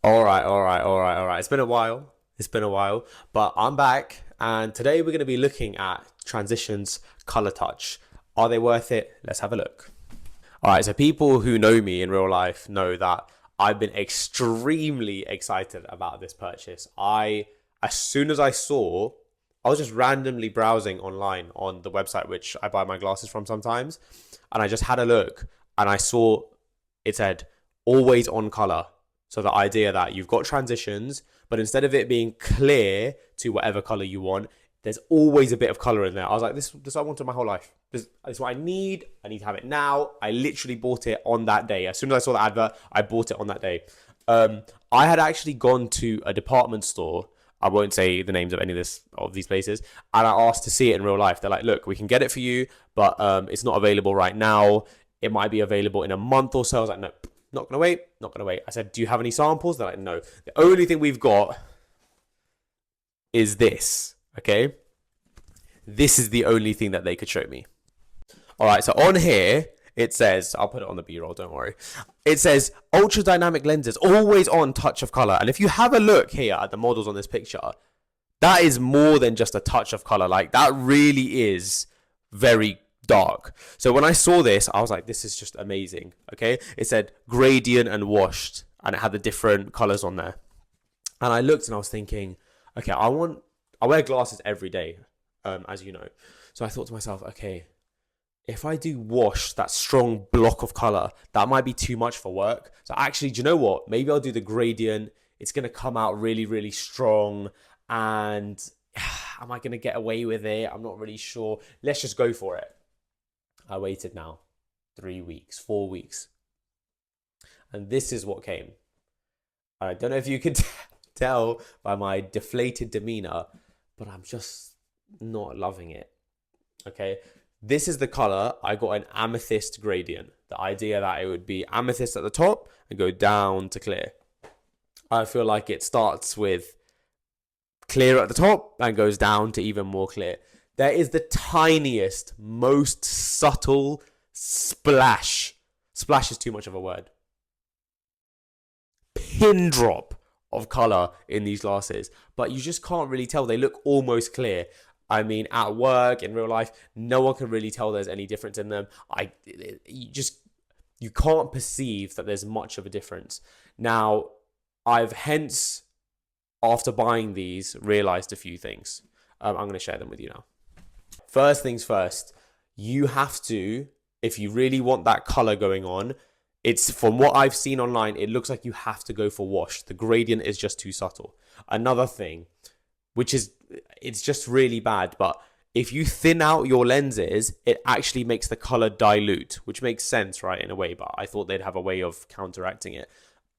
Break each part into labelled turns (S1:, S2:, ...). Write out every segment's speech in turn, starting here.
S1: All right. It's been a while. But I'm back, and today we're going to be looking at transitions color touch. Are they worth it? Let's have a look. All right, so people who know me in real life know that I've been extremely excited about this purchase. As soon as I was just randomly browsing online on the website which I buy my glasses from sometimes, and I just had a look, and I saw it said always on color. So the idea that you've got transitions, but instead of it being clear to whatever color you want, there's always a bit of color in there. I was like, this I wanted my whole life. This is what I need. I need to have it now. I literally bought it on that day. As soon as I saw the advert, I bought it on that day. I had actually gone to a department store. I won't say the names of any of these places, and I asked to see it in real life. They're like, look, we can get it for you, but it's not available right now. It might be available in a month or so. I was like, no, not gonna wait, not gonna wait. I said, do you have any samples? They're like, no. The only thing we've got is this. Okay, this is the only thing that they could show me. All right, so on here it says, I'll put it on the B-roll, don't worry. It says ultra dynamic lenses, always on touch of color. And if you have a look here at the models on this picture, that is more than just a touch of color. Like, that really is very dark. So when I saw this, I was like, this is just amazing. Okay, it said gradient and washed, and it had the different colors on there. And I looked and I was thinking, okay, I wear glasses every day, as you know. So I thought to myself, okay, if I do wash that strong block of color, that might be too much for work. So actually, do you know what? Maybe I'll do the gradient. It's going to come out really, really strong. And am I going to get away with it? I'm not really sure. Let's just go for it. I waited now 3 weeks, 4 weeks. And this is what came. I don't know if you could tell by my deflated demeanor, but I'm just not loving it. Okay. This is the color. I got an amethyst gradient. The idea that it would be amethyst at the top and go down to clear. I feel like it starts with clear at the top and goes down to even more clear. There is the tiniest, most subtle splash. Splash is too much of a word. Pin drop of color in these glasses, but you just can't really tell. They look almost clear. I mean, at work, in real life, no one can really tell there's any difference in them. You can't perceive that there's much of a difference. Now, I've hence, after buying these, realized a few things. I'm going to share them with you now. First things first, you have to, if you really want that color going on, it's, from what I've seen online, it looks like you have to go for wash. The gradient is just too subtle. Another thing, which is, it's just really bad, but if you thin out your lenses, it actually makes the color dilute, which makes sense, right, in a way, but I thought they'd have a way of counteracting it.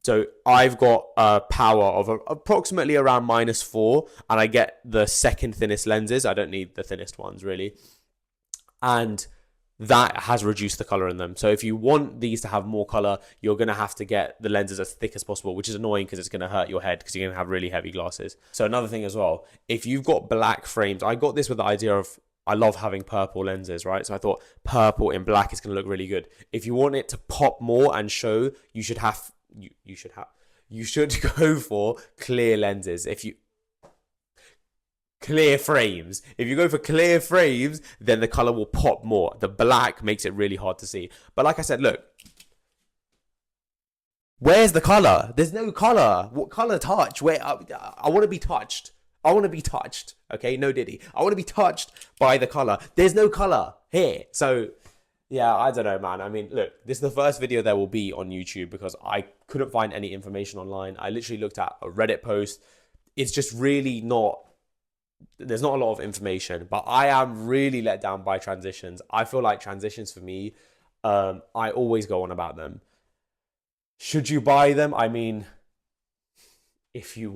S1: So I've got a power of approximately around -4, and I get the second thinnest lenses. I don't need the thinnest ones, really. And that has reduced the color in them. So if you want these to have more color, you're going to have to get the lenses as thick as possible, which is annoying because it's going to hurt your head because you're going to have really heavy glasses. So another thing as well, if you've got black frames, I got this with the idea of, I love having purple lenses, right? So I thought purple in black is going to look really good. If you want it to pop more and show, you should go for clear lenses. Clear frames. If you go for clear frames, then the color will pop more. The black makes it really hard to see. But like I said, look, where's the color? There's no color. What color touch? Where I want to be touched. I want to be touched. Okay, no Diddy. I want to be touched by the color. There's no color here. So yeah, I don't know, man. I mean, look, this is the first video there will be on YouTube because I couldn't find any information online. I literally looked at a Reddit post. It's just really not, there's not a lot of information, but I am really let down by transitions. I feel like transitions for me, I always go on about them. Should you buy them? I mean, if you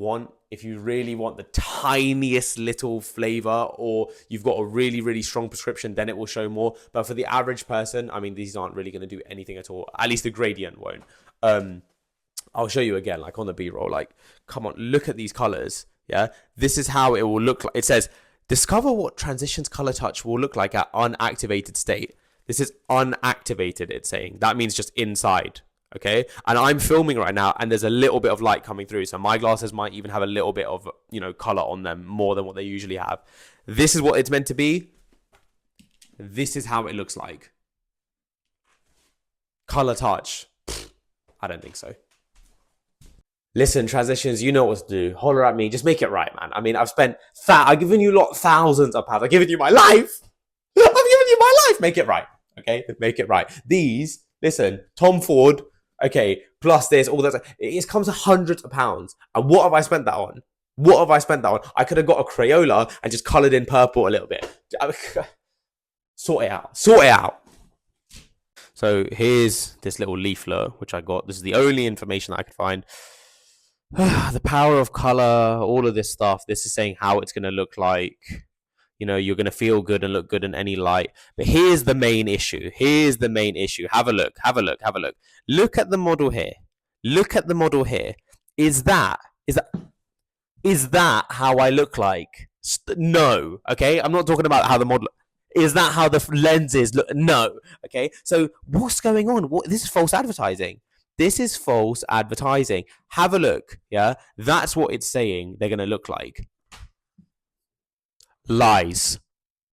S1: really want the tiniest little flavor, or you've got a really, really strong prescription, then it will show more. But for the average person, I mean, these aren't really going to do anything at all. At least the gradient won't. I'll show you again, like on the B-roll. Like, come on, look at these colors. Yeah, this is how it will look like. It says, discover what transitions color touch will look like at unactivated state. This is unactivated, it's saying. That means just inside. Okay, and I'm filming right now, and there's a little bit of light coming through, so my glasses might even have a little bit of, you know, color on them more than what they usually have. This is what it's meant to be. This is how it looks like. Color touch. I don't think so. Listen, transitions, you know what to do. Holler at me. Just make it right, man. I mean, I've given you thousands of pounds. I've given you my life. I've given you my life. Make it right. Okay? Make it right. These, listen, Tom Ford, okay, plus this, all that. It comes to hundreds of pounds. And what have I spent that on? What have I spent that on? I could have got a Crayola and just coloured in purple a little bit. Sort it out. Sort it out. So here's this little leaflet, which I got. This is the only information that I could find. The power of color, all of this stuff. This is saying how it's going to look like. You know, you're going to feel good and look good in any light. But here's the main issue. Here's the main issue. Have a look. Have a look. Have a look. Look at the model here. Look at the model here. Is that how I look like? No. Okay. I'm not talking about how the model. Is that how the lenses look? No. Okay. So what's going on? This is false advertising. This is false advertising. Have a look. Yeah. That's what it's saying they're going to look like. Lies.